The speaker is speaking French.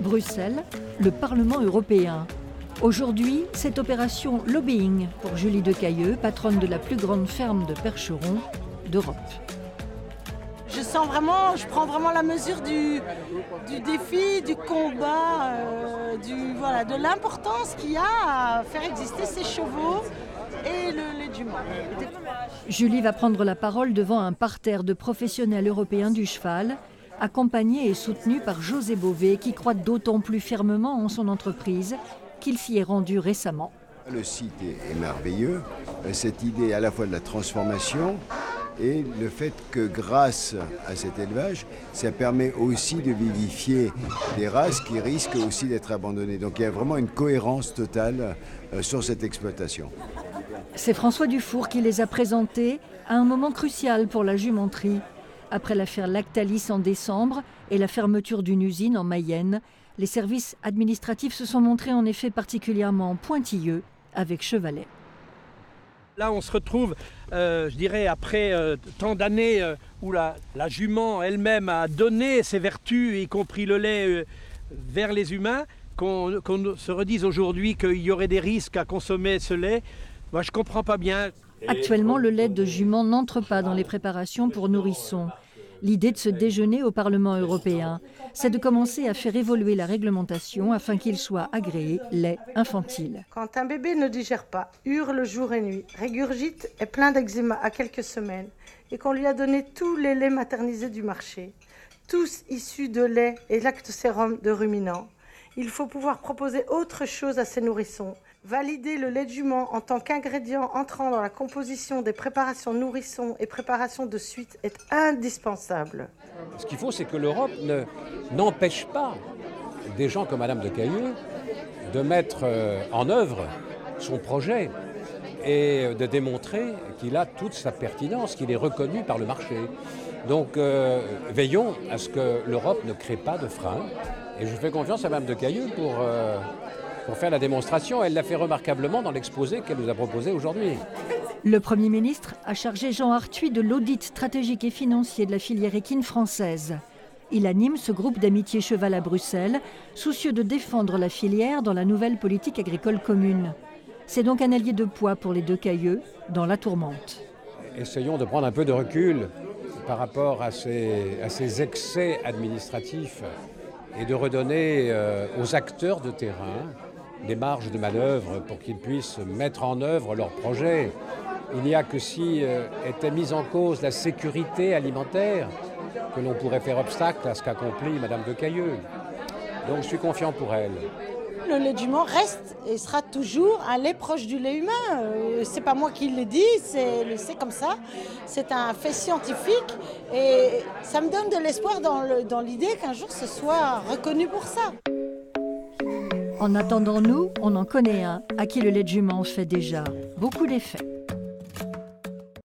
Bruxelles, le Parlement européen. Aujourd'hui, cette opération lobbying pour Julie Decailleux, patronne de la plus grande ferme de percherons d'Europe. Je prends vraiment la mesure du défi, du combat, de l'importance qu'il y a à faire exister ces chevaux et le lait du Mans. Julie va prendre la parole devant un parterre de professionnels européens du cheval, accompagnée et soutenue par José Bové, qui croit d'autant plus fermement en son entreprise qu'il s'y est rendu récemment. Le site est merveilleux, cette idée à la fois de la transformation et le fait que grâce à cet élevage, ça permet aussi de vivifier des races qui risquent aussi d'être abandonnées. Donc il y a vraiment une cohérence totale sur cette exploitation. C'est François Dufour qui les a présentés à un moment crucial pour la jumenterie. Après l'affaire Lactalis en décembre et la fermeture d'une usine en Mayenne, les services administratifs se sont montrés en effet particulièrement pointilleux avec Chevalet. Là, on se retrouve, après tant d'années où la jument elle-même a donné ses vertus, y compris le lait, vers les humains, qu'on se redise aujourd'hui qu'il y aurait des risques à consommer ce lait. Moi, je ne comprends pas bien. Actuellement, le lait de jument n'entre pas dans les préparations pour nourrissons. L'idée de ce déjeuner au Parlement européen, c'est de commencer à faire évoluer la réglementation afin qu'il soit agréé lait infantile. Quand un bébé ne digère pas, hurle jour et nuit, régurgite, est plein d'eczéma à quelques semaines et qu'on lui a donné tous les laits maternisés du marché, tous issus de lait et lactosérum de ruminants, il faut pouvoir proposer autre chose à ces nourrissons. Valider le lait de jument en tant qu'ingrédient entrant dans la composition des préparations nourrissons et préparations de suite est indispensable. Ce qu'il faut, c'est que l'Europe n'empêche pas des gens comme Madame Decailleux de mettre en œuvre son projet et de démontrer qu'il a toute sa pertinence, qu'il est reconnu par le marché. Donc veillons à ce que l'Europe ne crée pas de frein. Et je fais confiance à Madame Decailleux pour faire la démonstration. Elle l'a fait remarquablement dans l'exposé qu'elle nous a proposé aujourd'hui. Le Premier ministre a chargé Jean Arthuis de l'audit stratégique et financier de la filière équine française. Il anime ce groupe d'amitié cheval à Bruxelles, soucieux de défendre la filière dans la nouvelle politique agricole commune. C'est donc un allié de poids pour les Decailleux dans la tourmente. Essayons de prendre un peu de recul par rapport à ces excès administratifs et de redonner aux acteurs de terrain des marges de manœuvre pour qu'ils puissent mettre en œuvre leurs projets. Il n'y a que si était mise en cause la sécurité alimentaire que l'on pourrait faire obstacle à ce qu'accomplit Madame Decailleux. Donc je suis confiant pour elle. Le lait du Mans reste et sera toujours un lait proche du lait humain. C'est pas moi qui le dis, c'est comme ça. C'est un fait scientifique et ça me donne de l'espoir dans l'idée qu'un jour ce soit reconnu pour ça. En attendant, nous, on en connaît un à qui le lait de jument fait déjà beaucoup d'effet.